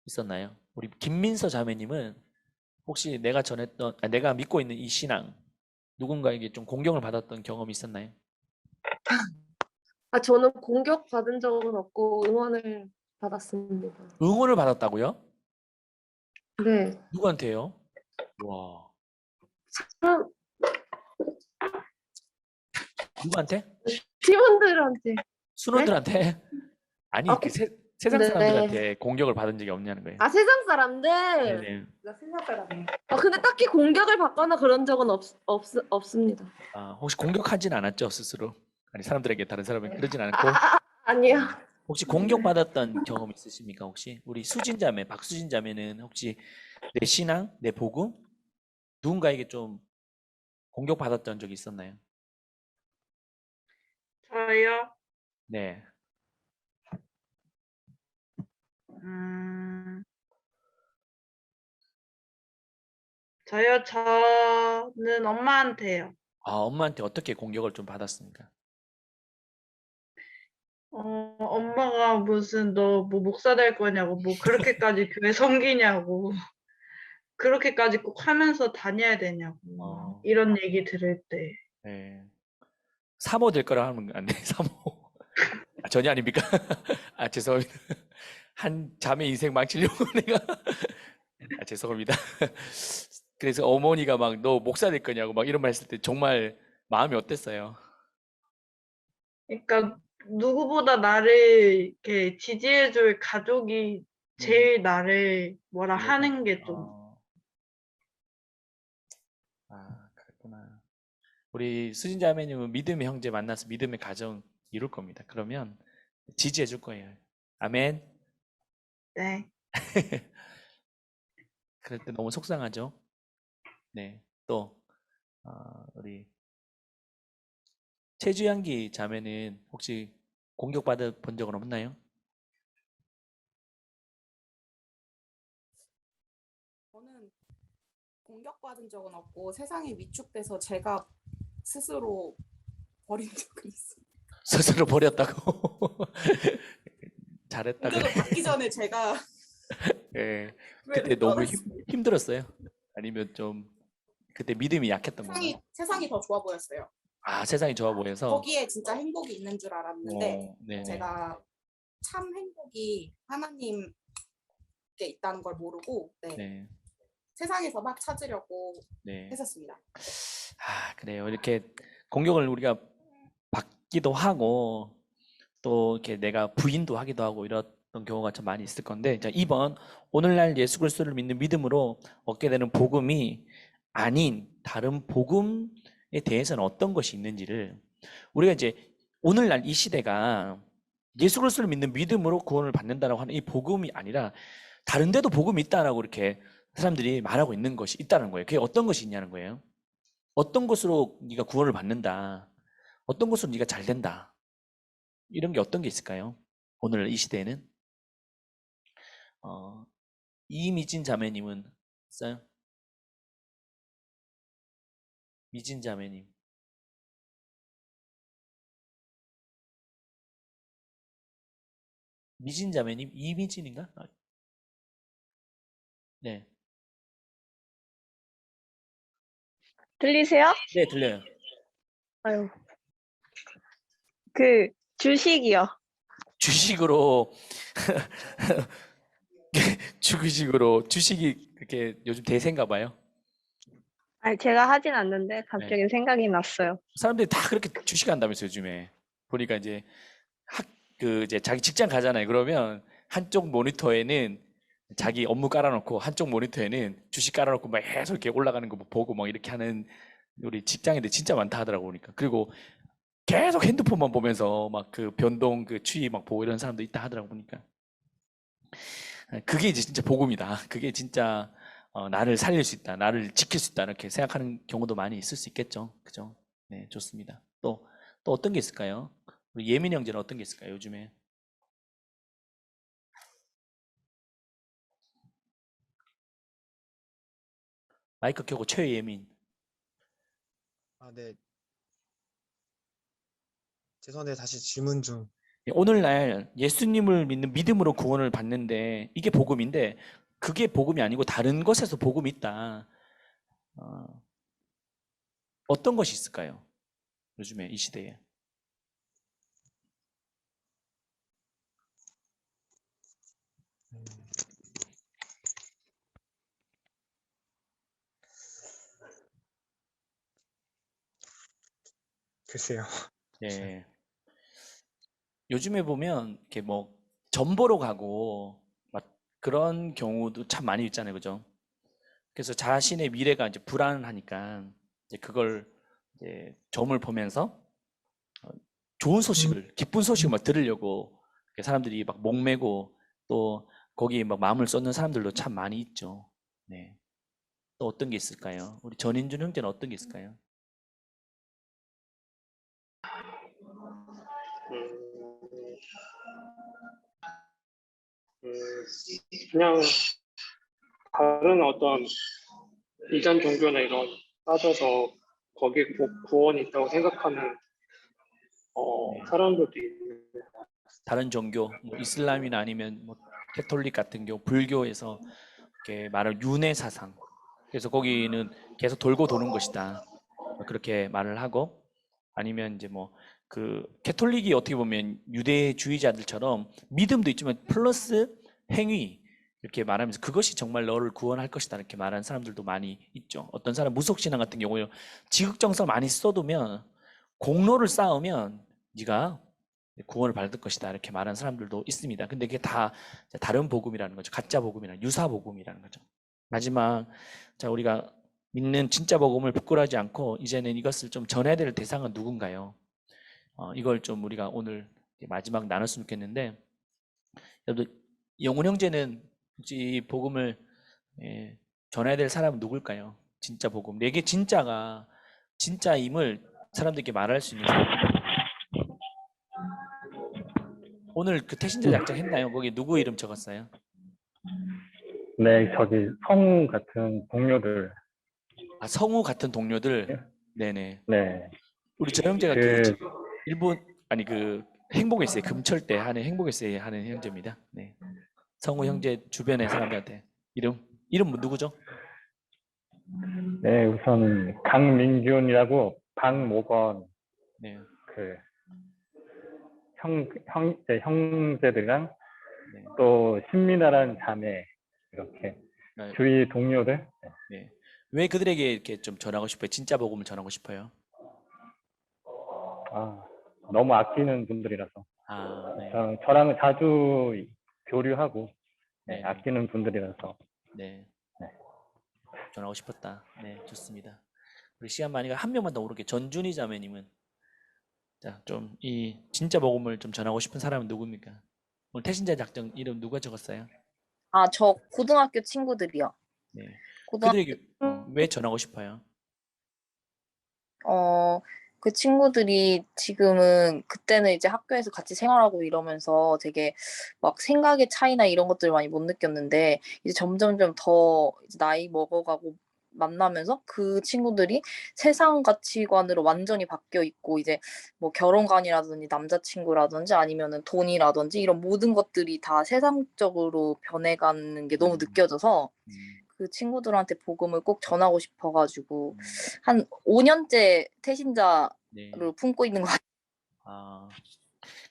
있었나요? 우리 김민서 자매님은 혹시 내가 믿고 있는 이 신앙 누군가에게 좀 공경을 받았던 경험이 있었나요? 저는 공격받은 적은 없고 응원을 받았습니다. 응원을 받았다고요? 네. 누구한테요? 와. 사람- 누구한테? 팀원들한테. 순원들한테? 아니 세상 네. 사람들한테 공격을 받은 적이 없냐는 거예요. 세상 사람들. 네네. 나 세상 사람이에요. 근데 딱히 공격을 받거나 그런 적은 없습니다. 혹시 공격하진 않았죠 스스로? 아니 사람들에게 다른 사람에게 그러진 않았고 아니요. 혹시 공격받았던 경험 있으십니까 혹시? 우리 수진 자매, 박수진 자매는 혹시 내 신앙, 내 복음 누군가에게 좀 공격받았던 적이 있었나요? 저요? 네. 저는 엄마한테요. 엄마한테 어떻게 공격을 좀 받았습니까? 엄마가 무슨 너 뭐 목사 될 거냐고, 뭐 그렇게까지 교회 섬기냐고, 그렇게까지 꼭 하면서 다녀야 되냐고, 이런 얘기 들을 때. 네. 사모 될 거라 하면 안 돼. 사모. 전혀 아닙니까? 죄송합니다. 한 자매 인생 망치려고 내가. 죄송합니다. 그래서 어머니가 막 너 목사 될 거냐고 막 이런 말 했을 때 정말 마음이 어땠어요? 그러니까 누구보다 나를 이렇게 지지해줄 가족이 제일 나를 뭐라 하는 게 좀. 그렇구나. 우리 수진 자매님은 믿음의 형제 만나서 믿음의 가정 이룰 겁니다. 그러면 지지해 줄 거예요. 아멘. 네. 그럴 때 너무 속상하죠. 네. 또 우리 최주향기 자매는 혹시 공격받아 본 적은 없나요? 저는 공격받은 적은 없고 세상에 위축돼서 제가 스스로 버린 적은 있어요. 스스로 버렸다고. 잘했다 공격을 그래. 받기 전에 제가 예. 그때 너무 힘들었어요. 아니면 좀 그때 믿음이 약했던 건가요? 세상이 더 좋아 보였어요. 세상이 좋아 보여서. 거기에 진짜 행복이 있는 줄 알았는데 네네. 제가 참 행복이 하나님께 있다는 걸 모르고 네. 세상에서 막 찾으려고 네. 했었습니다. 그래요. 이렇게 공격을 우리가 받기도 하고 또 이렇게 내가 부인도 하기도 하고 이랬던 경우가 참 많이 있을 건데, 자, 2번 오늘날 예수 그리스도를 믿는 믿음으로 얻게 되는 복음이 아닌 다른 복음에 대해서는 어떤 것이 있는지를 우리가 이제 오늘날 이 시대가 예수 그리스도를 믿는 믿음으로 구원을 받는다라고 하는 이 복음이 아니라 다른 데도 복음이 있다라고 이렇게 사람들이 말하고 있는 것이 있다는 거예요. 그게 어떤 것이 있냐는 거예요. 어떤 것으로 네가 구원을 받는다. 어떤 것으로 네가 잘 된다. 이런 게 어떤 게 있을까요? 오늘 이 시대에는 이미진 자매님은 있어요? 미진 자매님. 미진 자매님? 이미진인가? 네. 들리세요? 네, 들려요. 아유, 주식이요. 주식으로 주식이 그렇게 요즘 대세인가 봐요. 아니, 제가 하진 않는데 네. 갑자기 생각이 났어요. 사람들이 다 그렇게 주식한다면서요, 요즘에. 보니까 이제 이제 자기 직장 가잖아요. 그러면 한쪽 모니터에는 자기 업무 깔아놓고 한쪽 모니터에는 주식 깔아놓고 막 계속 이렇게 올라가는 거 보고 막 이렇게 하는 우리 직장인들 진짜 많다 하더라고 보니까. 그리고 계속 핸드폰만 보면서 막 그 변동 그 추이 막 보고 이런 사람도 있다 하더라고 보니까. 그게 이제 진짜 복음이다. 그게 진짜 나를 살릴 수 있다. 나를 지킬 수 있다. 이렇게 생각하는 경우도 많이 있을 수 있겠죠. 그죠? 네, 좋습니다. 또 어떤 게 있을까요? 우리 예민 형제는 어떤 게 있을까요, 요즘에? 마이크 켜고 최예민. 네. 죄송한데 다시 질문 좀. 오늘날 예수님을 믿는 믿음으로 구원을 받는데 이게 복음인데 그게 복음이 아니고 다른 것에서 복음이 있다. 어떤 것이 있을까요? 요즘에 이 시대에. 글쎄요. 예. 요즘에 보면 이렇게 뭐 점 보러 가고 막 그런 경우도 참 많이 있잖아요, 그죠? 그래서 자신의 미래가 이제 불안하니까 이제 그걸 이제 점을 보면서 좋은 소식을, 기쁜 소식을 막 들으려고 이렇게 사람들이 막 목매고 또 거기에 막 마음을 쏟는 사람들도 참 많이 있죠. 네. 또 어떤 게 있을까요? 우리 전인준 형제는 어떤 게 있을까요? 그냥 다른 어떤 이단 종교나 이런 따져서 거기에 구원이 있다고 생각하는 사람들도 있는 것 같아요. 다른 종교, 뭐 이슬람이나 아니면 뭐 캐톨릭 같은 경우, 불교에서 이렇게 말하는 윤회 사상. 그래서 거기는 계속 돌고 도는 것이다. 그렇게 말을 하고 아니면 이제 뭐 그 캐톨릭이 어떻게 보면 유대주의자들처럼 믿음도 있지만 플러스 행위 이렇게 말하면서 그것이 정말 너를 구원할 것이다 이렇게 말하는 사람들도 많이 있죠. 어떤 사람 무속신앙 같은 경우에 지극정성 많이 써두면 공로를 쌓으면 네가 구원을 받을 것이다 이렇게 말하는 사람들도 있습니다. 근데 그게 다 다른 복음이라는 거죠. 가짜 복음이라는 유사 복음이라는 거죠. 마지막 자 우리가 믿는 진짜 복음을 부끄러워하지 않고 이제는 이것을 좀 전해야 될 대상은 누군가요? 이걸 좀 우리가 오늘 마지막 나눴으면 좋겠는데 여러분 영훈 형제는 혹시 이 복음을 전해야 될 사람은 누굴까요? 진짜 복음. 내게 진짜가 진짜임을 사람들에게 말할 수 있는 사람. 오늘 그 태신자 작정 했나요? 거기 누구 이름 적었어요? 네, 저기 성우 같은 동료들. 아, 성우 같은 동료들. 네네. 네. 우리 저 형제가 그 일본 아니 그 행복에세이 금철대 하는 행복에세이 하는 형제입니다. 네. 성우 형제 주변의 사람들한테 이름 뭐 누구죠? 네, 우선 강민균이라고 박모건 네. 그 제 형제들이랑 또 신민아라는 자매 이렇게 네. 주위 동료들. 네. 왜 그들에게 이렇게 좀 전하고 싶어요? 진짜 복음을 전하고 싶어요? 너무 아끼는 분들이라서. 아, 네. 저랑은 자주 교류하고 네. 아끼는 분들이라서. 네. 전하고 싶었다. 네, 좋습니다. 우리 시간 많이 가 한 명만 더 오르게 전준희 자매님은 자, 좀 이 진짜 복음을 좀 전하고 싶은 사람은 누굽니까? 오늘 태신자 작정 이름 누가 적었어요? 저 고등학교 친구들이요. 네. 고등학교 그들에게 왜 전하고 싶어요? 그 친구들이 지금은 그때는 이제 학교에서 같이 생활하고 이러면서 되게 막 생각의 차이나 이런 것들을 많이 못 느꼈는데 이제 점점점 더 이제 나이 먹어가고 만나면서 그 친구들이 세상 가치관으로 완전히 바뀌어 있고 이제 뭐 결혼관이라든지 남자친구라든지 아니면은 돈이라든지 이런 모든 것들이 다 세상적으로 변해가는 게 너무 느껴져서 그 친구들한테 복음을 꼭 전하고 싶어가지고 한 5년째 태신자를 네. 품고 있는 것 같아요. 아,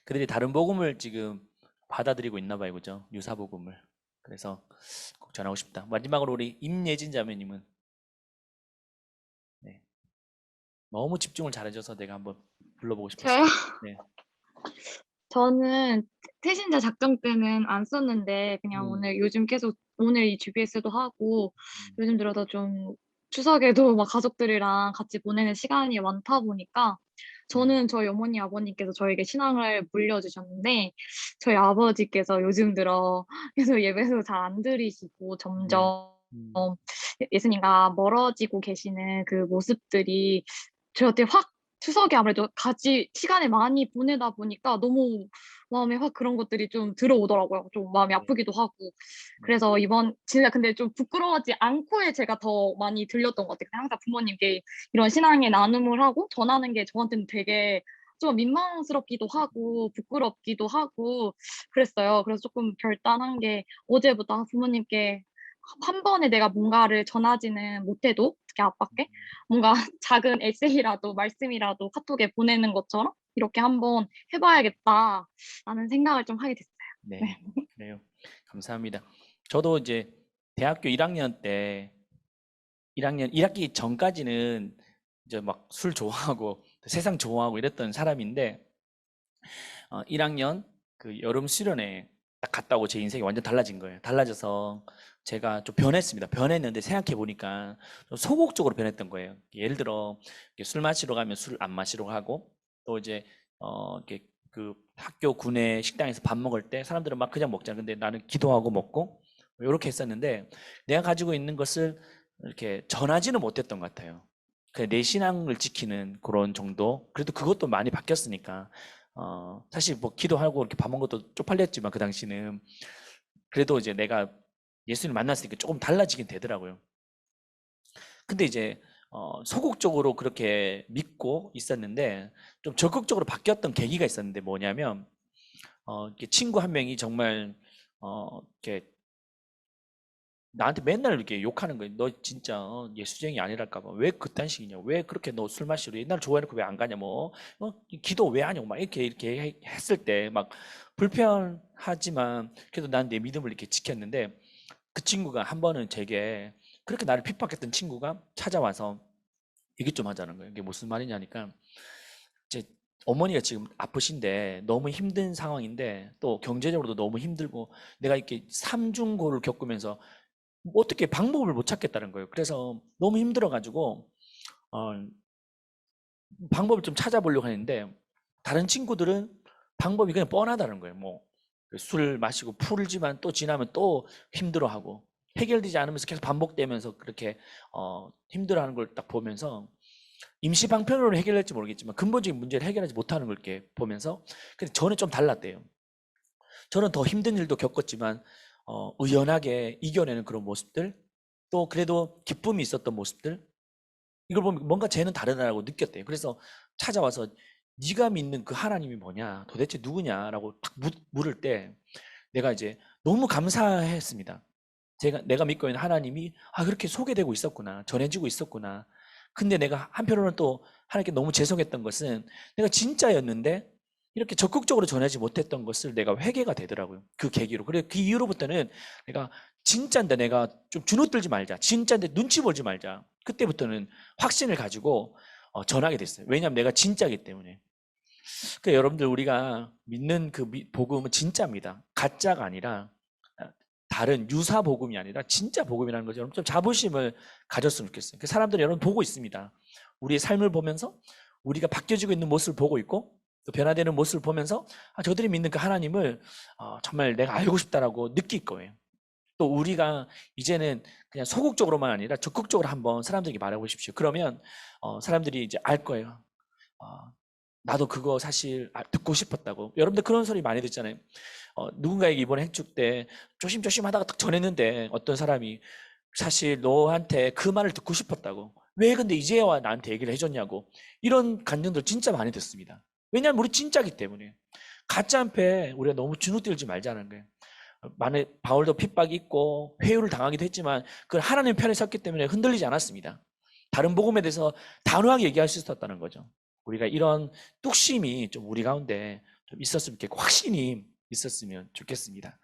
그들이 다른 복음을 지금 받아들이고 있나 봐요, 그죠? 유사 복음을. 그래서 꼭 전하고 싶다. 마지막으로 우리 임예진 자매님은 네. 너무 집중을 잘해줘서 내가 한번 불러보고 싶었어요. 저요? 네. 저는 태신자 작정 때는 안 썼는데 그냥 오늘 요즘 계속 오늘 이 GBS도 하고 요즘 들어서 좀 추석에도 막 가족들이랑 같이 보내는 시간이 많다 보니까 저는 저희 어머니 아버님께서 저에게 신앙을 물려주셨는데 저희 아버지께서 요즘 들어 계속 예배도 잘 안 드리시고 점점 예수님과 멀어지고 계시는 그 모습들이 저한테 확 추석에 아무래도 같이 시간을 많이 보내다 보니까 너무 마음에 확 그런 것들이 좀 들어오더라고요. 좀 마음이 아프기도 하고. 그래서 이번 진짜 근데 좀 부끄러워하지 않고의 제가 더 많이 들렸던 것 같아요. 항상 부모님께 이런 신앙의 나눔을 하고 전하는 게 저한테는 되게 좀 민망스럽기도 하고 부끄럽기도 하고 그랬어요. 그래서 조금 결단한 게 어제부터 부모님께 한 번에 내가 뭔가를 전하지는 못해도 특히 아빠께 뭔가 작은 에세이라도 말씀이라도 카톡에 보내는 것처럼 이렇게 한번 해봐야겠다라는 생각을 좀 하게 됐어요. 네, 그래요. 감사합니다. 저도 이제 대학교 1학년 때 1학기 전까지는 이제 막 술 좋아하고 세상 좋아하고 이랬던 사람인데 1학년 그 여름 수련회 딱 갔다 오고 제 인생이 완전 달라진 거예요. 달라져서 제가 좀 변했습니다. 변했는데 생각해 보니까 좀 소극적으로 변했던 거예요. 예를 들어 술 마시러 가면 술 안 마시러 하고 또 이제 이렇게 그 학교 구내 식당에서 밥 먹을 때 사람들은 막 그냥 먹잖아. 근데 나는 기도하고 먹고 이렇게 했었는데 내가 가지고 있는 것을 이렇게 전하지는 못했던 것 같아요. 그냥 내 신앙을 지키는 그런 정도. 그래도 그것도 많이 바뀌었으니까 사실 뭐 기도하고 이렇게 밥 먹은 것도 쪽팔렸지만 그 당시는 그래도 이제 내가 예수님 만났으니까 조금 달라지긴 되더라고요. 근데 이제 소극적으로 그렇게 믿고 있었는데 좀 적극적으로 바뀌었던 계기가 있었는데 뭐냐면 이렇게 친구 한 명이 정말 이렇게 나한테 맨날 이렇게 욕하는 거예요. 너 진짜 예수쟁이 아니랄까 봐. 왜 그딴 식이냐? 왜 그렇게 너 술 마시러 옛날 좋아해놓고 왜 안 가냐? 뭐 기도 왜 하냐고 막 이렇게 했을 때 막 불편하지만 그래도 난 내 믿음을 이렇게 지켰는데 그 친구가 한 번은 제게 그렇게 나를 핍박했던 친구가 찾아와서 얘기 좀 하자는 거예요. 이게 무슨 말이냐니까 제 어머니가 지금 아프신데 너무 힘든 상황인데 또 경제적으로도 너무 힘들고 내가 이렇게 삼중고를 겪으면서 어떻게 방법을 못 찾겠다는 거예요. 그래서 너무 힘들어가지고 방법을 좀 찾아보려고 하는데 다른 친구들은 방법이 그냥 뻔하다는 거예요. 뭐 술 마시고 풀지만 또 지나면 또 힘들어하고 해결되지 않으면서 계속 반복되면서 그렇게 힘들어하는 걸 딱 보면서 임시 방편으로 해결할지 모르겠지만 근본적인 문제를 해결하지 못하는 걸 이렇게 보면서 근데 저는 좀 달랐대요. 저는 더 힘든 일도 겪었지만 의연하게 이겨내는 그런 모습들 또 그래도 기쁨이 있었던 모습들 이걸 보면 뭔가 쟤는 다르다고 느꼈대요. 그래서 찾아와서 네가 믿는 그 하나님이 뭐냐 도대체 누구냐라고 딱 물을 때 내가 이제 너무 감사했습니다. 내가 믿고 있는 하나님이 그렇게 소개되고 있었구나 전해지고 있었구나. 근데 내가 한편으로는 또 하나님께 너무 죄송했던 것은 내가 진짜였는데 이렇게 적극적으로 전하지 못했던 것을 내가 회개가 되더라고요. 그 계기로. 그래서 그 이후로부터는 내가 진짜인데 내가 좀 주눅들지 말자. 진짜인데 눈치 보지 말자. 그때부터는 확신을 가지고 전하게 됐어요. 왜냐하면 내가 진짜이기 때문에. 그러니까 여러분들 우리가 믿는 그 복음은 진짜입니다. 가짜가 아니라 다른 유사 복음이 아니라 진짜 복음이라는 거죠. 여러분 좀 자부심을 가졌으면 좋겠어요. 그 사람들이 여러분 보고 있습니다. 우리의 삶을 보면서 우리가 바뀌어지고 있는 모습을 보고 있고 또 변화되는 모습을 보면서 저들이 믿는 그 하나님을 정말 내가 알고 싶다라고 느낄 거예요. 또 우리가 이제는 그냥 소극적으로만 아니라 적극적으로 한번 사람들에게 말해보십시오. 그러면 사람들이 이제 알 거예요. 나도 그거 사실 듣고 싶었다고. 여러분들 그런 소리 많이 듣잖아요. 누군가에게 이번에 행축 때 조심조심 하다가 딱 전했는데 어떤 사람이 사실 너한테 그 말을 듣고 싶었다고. 왜 근데 이제와 나한테 얘기를 해줬냐고. 이런 감정들 진짜 많이 듣습니다. 왜냐하면 우리 진짜기 때문에. 가짜 앞에 우리가 너무 주눅들지 말자는 거예요. 바울도 핍박이 있고 회유를 당하기도 했지만 그걸 하나님 편에 섰기 때문에 흔들리지 않았습니다. 다른 복음에 대해서 단호하게 얘기할 수 있었다는 거죠. 우리가 이런 뚝심이 좀 우리 가운데 좀 있었으면 좋겠고 확신이 있었으면 좋겠습니다.